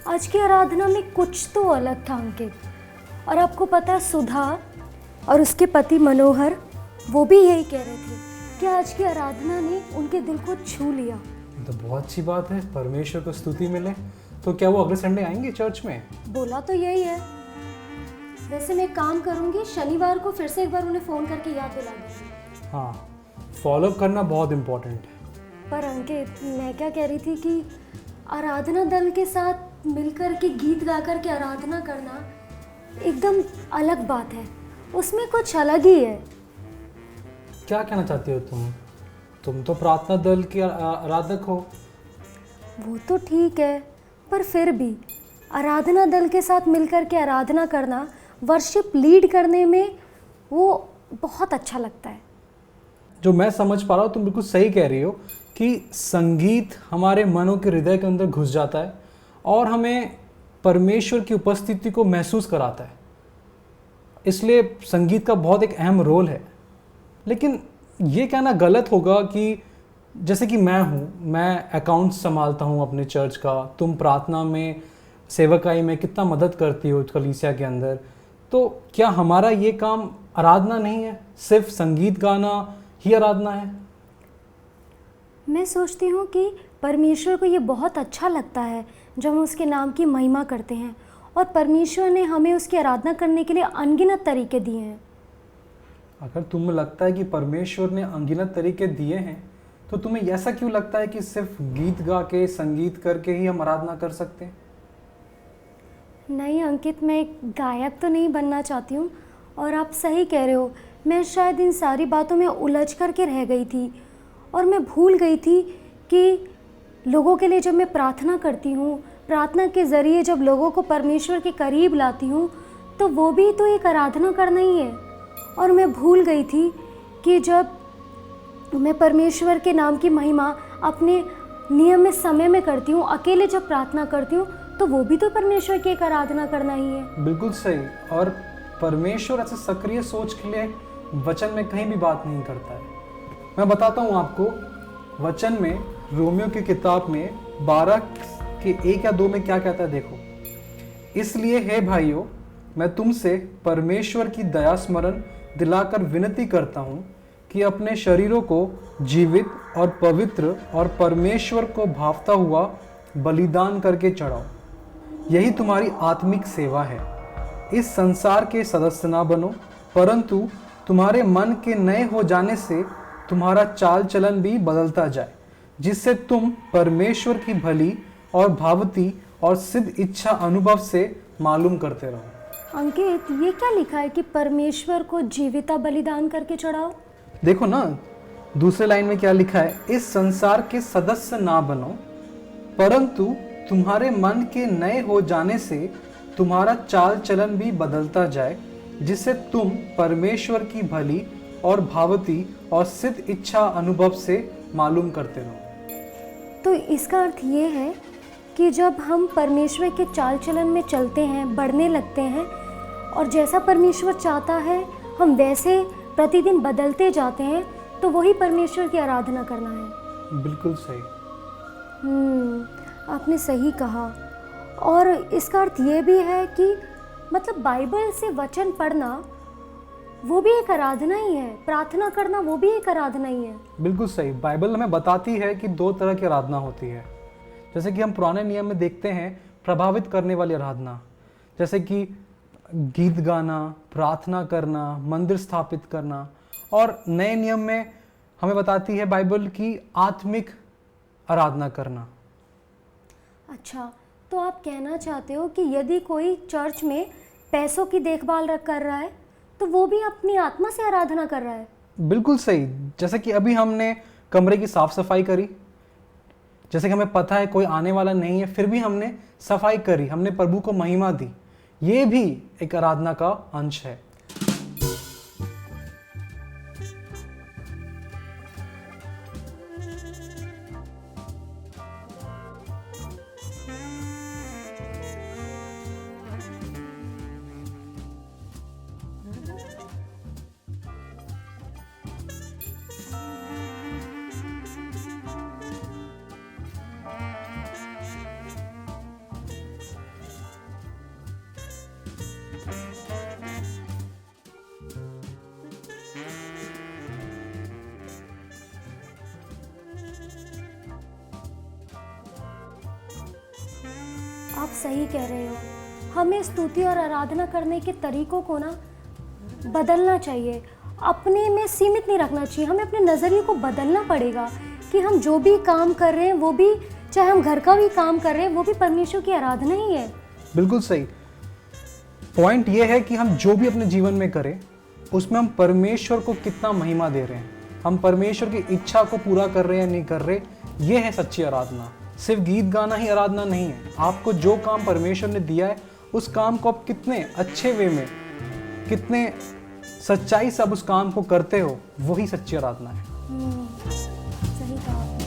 आज की आराधना में कुछ तो अलग था अंकित। और आपको पता है सुधा और उसके पति मनोहर वो भी यही कह रहे थे कि आज की आराधना ने उनके दिल को छू लिया। तो बहुत अच्छी बात है, परमेश्वर को स्तुति मिले। तो क्या वो अगले संडे आएंगे चर्च में? बोला तो यही है। वैसे मैं काम करूंगी, शनिवार को फिर से एक बार उन्हें फ़ोन करके याद दिला दूंगी। हाँ, फॉलोअप करना बहुत इम्पोर्टेंट है। पर अंकित मैं क्या कह रही थी कि आराधना दल के साथ मिलकर के गीत गाकर के आराधना करना एकदम अलग बात है, उसमें कुछ अलग ही है। क्या कहना चाहती हो तुम तो प्रार्थना दल की आराधक हो। वो तो ठीक है, पर फिर भी आराधना दल के साथ मिलकर के आराधना करना, वर्शिप लीड करने में वो बहुत अच्छा लगता है। जो मैं समझ पा रहा हूँ, तुम बिल्कुल सही कह रही हो कि संगीत हमारे मनों के हृदय के अंदर घुस जाता है और हमें परमेश्वर की उपस्थिति को महसूस कराता है। इसलिए संगीत का बहुत एक अहम रोल है। लेकिन ये कहना गलत होगा कि जैसे कि मैं अकाउंट संभालता हूँ अपने चर्च का, तुम प्रार्थना में सेवकाई में कितना मदद करती हो कलीसिया के अंदर, तो क्या हमारा ये काम आराधना नहीं है? सिर्फ संगीत गाना ही आराधना है? मैं सोचती हूँ कि परमेश्वर को ये बहुत अच्छा लगता है जब हम उसके नाम की महिमा करते हैं, और परमेश्वर ने हमें उसकी आराधना करने के लिए अनगिनत तरीके दिए हैं। अगर तुम्हें लगता है कि परमेश्वर ने अनगिनत तरीके दिए हैं, तो तुम्हें ऐसा क्यों लगता है कि सिर्फ गीत गा के संगीत करके ही हम आराधना कर सकते हैं? नहीं अंकित, मैं एक गायक तो नहीं बनना चाहती हूँ, और आप सही कह रहे हो। मैं शायद इन सारी बातों में उलझ करके रह गई थी और मैं भूल गई थी कि लोगों के लिए जब मैं प्रार्थना करती हूँ, प्रार्थना के ज़रिए जब लोगों को परमेश्वर के करीब लाती हूँ, तो वो भी तो एक आराधना करना ही है। और मैं भूल गई थी कि जब मैं परमेश्वर के नाम की महिमा अपने नियमित समय में करती हूँ, अकेले जब प्रार्थना करती हूँ, तो वो भी तो परमेश्वर की एक आराधना करना ही है। बिल्कुल सही। और परमेश्वर ऐसे सक्रिय सोच के लिए वचन में कहीं भी बात नहीं करता है। मैं बताता हूँ आपको, वचन में रोमियो की किताब में 12 के 1 या 2 में क्या कहता है, देखो। इसलिए हे भाइयों, मैं तुमसे परमेश्वर की दया स्मरण दिलाकर विनती करता हूँ कि अपने शरीरों को जीवित और पवित्र और परमेश्वर को भावता हुआ बलिदान करके चढ़ाओ। यही तुम्हारी आत्मिक सेवा है। इस संसार के सदस्य ना बनो, परंतु तुम्हारे मन के नए हो जाने से तुम्हारा चाल चलन भी बदलता जाए, जिससे तुम परमेश्वर की भली और भावती और सिद्ध इच्छा अनुभव से मालूम करते रहो। अंकित, ये क्या लिखा है कि परमेश्वर को जीविता बलिदान करके चढ़ाओ? देखो ना, दूसरे लाइन में क्या लिखा है, इस संसार के सदस्य ना बनो, परंतु तुम्हारे मन के नए हो जाने से तुम्हारा चाल चलन भी बदलता जाए, जिससे तुम परमेश्वर की भली और भावती और सिद्ध इच्छा अनुभव से मालूम करते रहो। तो इसका अर्थ ये है कि जब हम परमेश्वर के चाल चलन में चलते हैं, बढ़ने लगते हैं, और जैसा परमेश्वर चाहता है हम वैसे प्रतिदिन बदलते जाते हैं, तो वही परमेश्वर की आराधना करना है। बिल्कुल सही। आपने सही कहा। और इसका अर्थ ये भी है कि मतलब बाइबल से वचन पढ़ना वो भी एक आराधना ही है, प्रार्थना करना वो भी एक आराधना ही है। बिल्कुल सही। बाइबल हमें बताती है कि 2 तरह की आराधना होती है। जैसे कि हम पुराने नियम में देखते हैं, प्रभावित करने वाली आराधना, जैसे कि गीत गाना, प्रार्थना करना, मंदिर स्थापित करना। और नए नियम में हमें बताती है बाइबल की आत्मिक आराधना करना। अच्छा, तो आप कहना चाहते हो कि यदि कोई चर्च में पैसों की देखभाल कर रहा है, तो वो भी अपनी आत्मा से आराधना कर रहा है? बिल्कुल सही। जैसे कि अभी हमने कमरे की साफ सफाई करी, जैसे कि हमें पता है कोई आने वाला नहीं है, फिर भी हमने सफाई करी, हमने प्रभु को महिमा दी। ये भी एक आराधना का अंश है। आप सही कह रहे हो। हमें स्तुति और आराधना करने के तरीकों को ना बदलना चाहिए, अपने में सीमित नहीं रखना चाहिए। हमें अपने नज़रिए को बदलना पड़ेगा कि हम जो भी काम कर रहे हैं वो भी, चाहे हम घर का भी काम कर रहे हैं, वो भी परमेश्वर की आराधना ही है। बिल्कुल सही। पॉइंट ये है कि हम जो भी अपने जीवन में करें उसमें हम परमेश्वर को कितना महिमा दे रहे हैं, हम परमेश्वर की इच्छा को पूरा कर रहे हैं या नहीं कर रहे, ये है सच्ची आराधना। सिर्फ गीत गाना ही आराधना नहीं है। आपको जो काम परमेश्वर ने दिया है उस काम को आप कितने अच्छे वे में, कितने सच्चाई से आप उस काम को करते हो, वही सच्ची आराधना है। सही कहा आपने।